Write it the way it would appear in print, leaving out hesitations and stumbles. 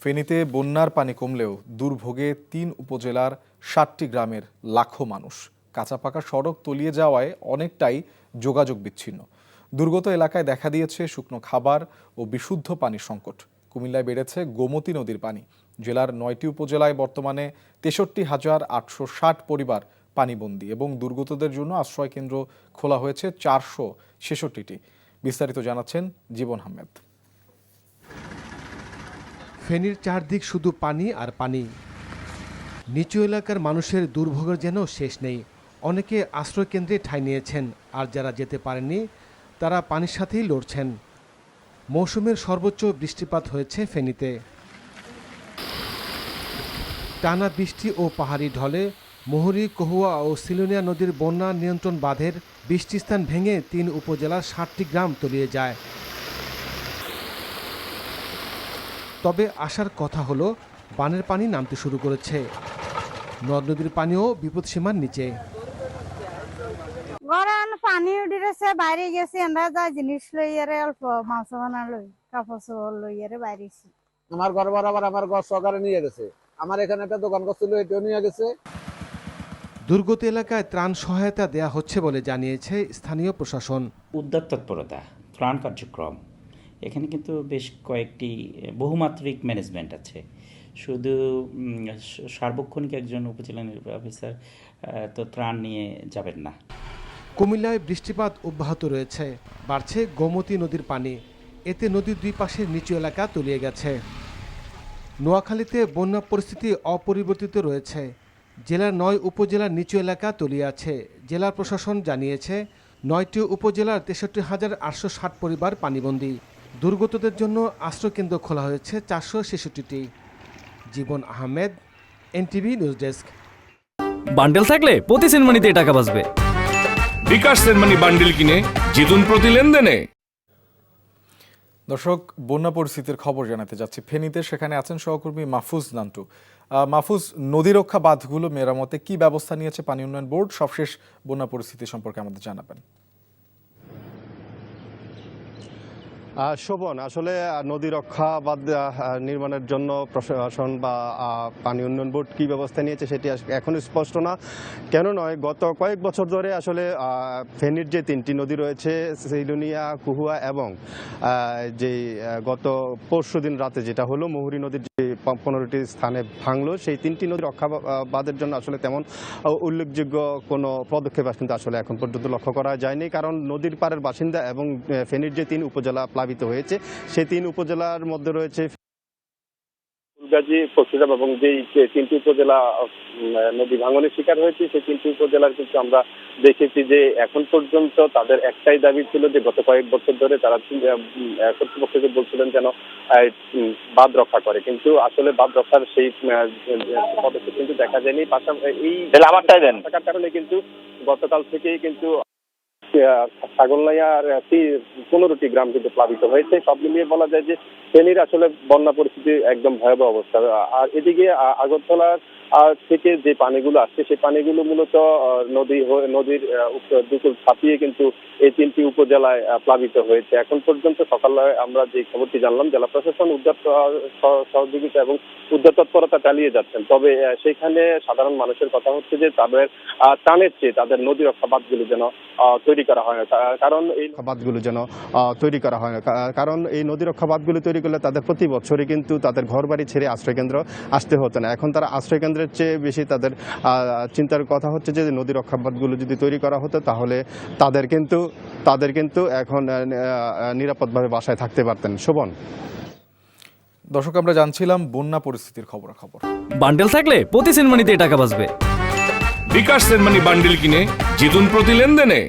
ফেনীতে বন্যার পানি কমলেও দুর্ভোগে ৩ উপজেলার ৭টি গ্রামের লাখো মানুষ। কাঁচা পাকা সড়ক তলিয়ে যাওয়ায় অনেকটাই যোগাযোগ বিচ্ছিন্ন। দুর্গত এলাকায় দেখা দিয়েছে শুকনো খাবার ও বিশুদ্ধ পানির সংকট। কুমিল্লায় বেড়েছে গোমতী নদীর পানি। জেলার ৯টি উপজেলায় বর্তমানে ৬৩,৮৬০ পরিবার পানিবন্দী এবং দুর্গতদের জন্য আশ্রয় কেন্দ্র খোলা হয়েছে ৪৬৬টি। বিস্তারিত জানাচ্ছেন জীবন আহমেদ। ফেনীর চারদিক শুধু পানি আর পানি। নিচু এলাকার মানুষের দুর্ভোগের যেন শেষ নেই। অনেকে আশ্রয় কেন্দ্রে ঠাঁই নিয়েছেন, আর যারা যেতে পারেননি তারা পানির সাথেই লড়ছেন। মৌসুমের সর্বোচ্চ বৃষ্টিপাত হয়েছে ফেনীতে। টানা বৃষ্টি ও পাহাড়ি ঢলে মুহুরী, কহুয়া ও সিলোনিয়া নদীর বন্যা নিয়ন্ত্রণ বাঁধের ২০টি স্থান ভেঙে ৩ উপজেলার ৬০টি গ্রাম তলিয়ে যায়। তবে আসার কথা হলো, বানের পানি নামতে শুরু করেছে। নদ নদীর পানিও বিপদসীমার নিচে। গরম পানি উঠেছে, বাইরে গেছি আমরা যা জিনিস লই আরে অল্প মাছ বানা লই কাপড় চোপড় লই আরে বাইরেছি। আমার ঘর বরাবর আমার ঘর সহকারে নিয়ে গেছে। আমার এখানে একটা দোকান করছিল, এটাও নিয়ে গেছে। দুর্গত এলাকায় ত্রাণ সহায়তা দেয়া হচ্ছে বলে জানিয়েছে স্থানীয় প্রশাসন। উদ্ধার তৎপরতা, ত্রাণ কার্যক্রম, এখানে কিন্তু বেশ কয়েকটি বহুমাত্রিক ম্যানেজমেন্ট আছে। শুধু সার্বক্ষণিক একজন উপজেলা নির্বাহী অফিসার তো ত্রাণ নিয়ে যাবেন না। কুমিল্লায় বৃষ্টিপাত অব্যাহত রয়েছে, বাড়ছে গোমতী নদীর পানি। এতে নদীর দুই পাশের নিচু এলাকা তলিয়ে গেছে। নোয়াখালীতে বন্যা পরিস্থিতি অপরিবর্তিত রয়েছে। জেলার ৯ উপজেলার নিচু এলাকা তলিয়ে আছে। জেলা প্রশাসন জানিয়েছে ৯টি উপজেলার ৬৩,৮৬০ পরিবার পানিবন্দী। দুর্গতদের জন্য আশ্রয়কেন্দ্র খোলা হয়েছে ৪৬৬টি। Jibon Ahmed, NTV news desk. Bundle থাকলে প্রতি সেনমানিতে টাকা বাঁচবে। বিকাশ সেনমানি বান্ডেল কিনে জিতুন প্রতি লেনদেনে। দর্শক, বন্যা পরিস্থিতির খবর জানাতে যাচ্ছি ফেনীতে। সেখানে আছেন সহকর্মী মাহফুজ নান্টু। মাহফুজ, নদী রক্ষা বাঁধগুলো মেরামতে কি ব্যবস্থা নিয়েছে পানি উন্নয়ন বোর্ড? সবশেষ বন্যা পরিস্থিতি সম্পর্কে আমাদের জানাবেন। শোভন, আসলে নদী রক্ষা বাঁধ নির্মাণের জন্য প্রশাসন বা পানি উন্নয়ন বোর্ড কী ব্যবস্থা নিয়েছে সেটি এখনও স্পষ্ট না। কেন নয়, গত কয়েক বছর ধরে আসলে ফেনীর যে 3টি নদী রয়েছে, সিলোনিয়া, কহুয়া এবং যে গত পরশুদিন রাতে যেটা হলো মুহুরী নদীর যে 15টি স্থানে ভাঙলো, সেই 3টি নদী রক্ষা বাঁধের জন্য আসলে তেমন উল্লেখযোগ্য কোনো পদক্ষেপ কিন্তু আসলে এখন পর্যন্ত লক্ষ্য করা যায়নি। কারণ নদীর পাড়ের বাসিন্দা এবং ফেনীর যে 3 উপজেলা প্লাবিত হয়েছে, সেই 3 উপজেলার মধ্যে রয়েছে ফুলগাজী, পরশুরাম এবং যেই 3টি উপজেলা নদী ভাঙনের শিকার হয়েছে, সেই 3টি উপজেলার কিন্তু আমরা দেখেছি যে এখন পর্যন্ত তাদের একটাই দাবি ছিল যে গত কয়েক বছর ধরে তারা কর্তৃপক্ষকে বলছিলেন যেন বাঁধ রক্ষা করে, কিন্তু আসলে বাঁধ রক্ষার সেই পদক্ষেপ কিন্তু দেখা যায়নি। পাশাপাশি এই থাকার কারণে কিন্তু গতকাল থেকেই কিন্তু ছাগলনাইয়ার 15টি গ্রাম কিন্তু প্লাবিত হয়েছে। সব মিলিয়ে বলা যায় যে ফেনীর আসলে বন্যা পরিস্থিতি একদম ভয়াবহ অবস্থা। আর এদিকে আগরতলার থেকে যে পানিগুলো আসছে, সেই পানিগুলো মূলত নদীর দুকুল ছাপিয়ে কিন্তু এই 3টি উপজেলায় প্লাবিত হয়েছে। এখন পর্যন্ত সকালে আমরা যে খবরটি জানলাম, জেলা প্রশাসন উদ্ধার সহযোগিতা এবং উদ্ধার তৎপরতা চালিয়ে যাচ্ছেন। তবে সেখানে সাধারণ মানুষের কথা হচ্ছে যে তাদের ত্রাণের চেয়ে তাদের নদী রক্ষা বাঁধগুলো যেন তৈরি করা হয় না, কারণ এই বাঁধগুলো যেন তৈরি করা হয় না। কারণ এই নদী রক্ষা বাঁধগুলো তৈরি করলে তাদের প্রতি বছরই কিন্তু তাদের ঘর বাড়ি ছেড়ে আশ্রয়কেন্দ্র আসতে হতো না। এখন তারা আশ্রয়কেন্দ্রের চেয়ে বেশি তাদের চিন্তার কথা হচ্ছে যে নদী রক্ষা বাঁধগুলো যদি তৈরি করা হতো, তাহলে তাদের কিন্তু এখন নিরাপদভাবে বাসায় থাকতে পারতেন। শোভন। দর্শক, আমরা জানছিলাম বন্যা পরিস্থিতির খবর। বান্ডেল থাকলে প্রতি সেনমানিতে টাকা বাঁচবে। বিকাশ সেনমানি বান্ডেল কিনে জিতুন প্রতি লেনদেনে।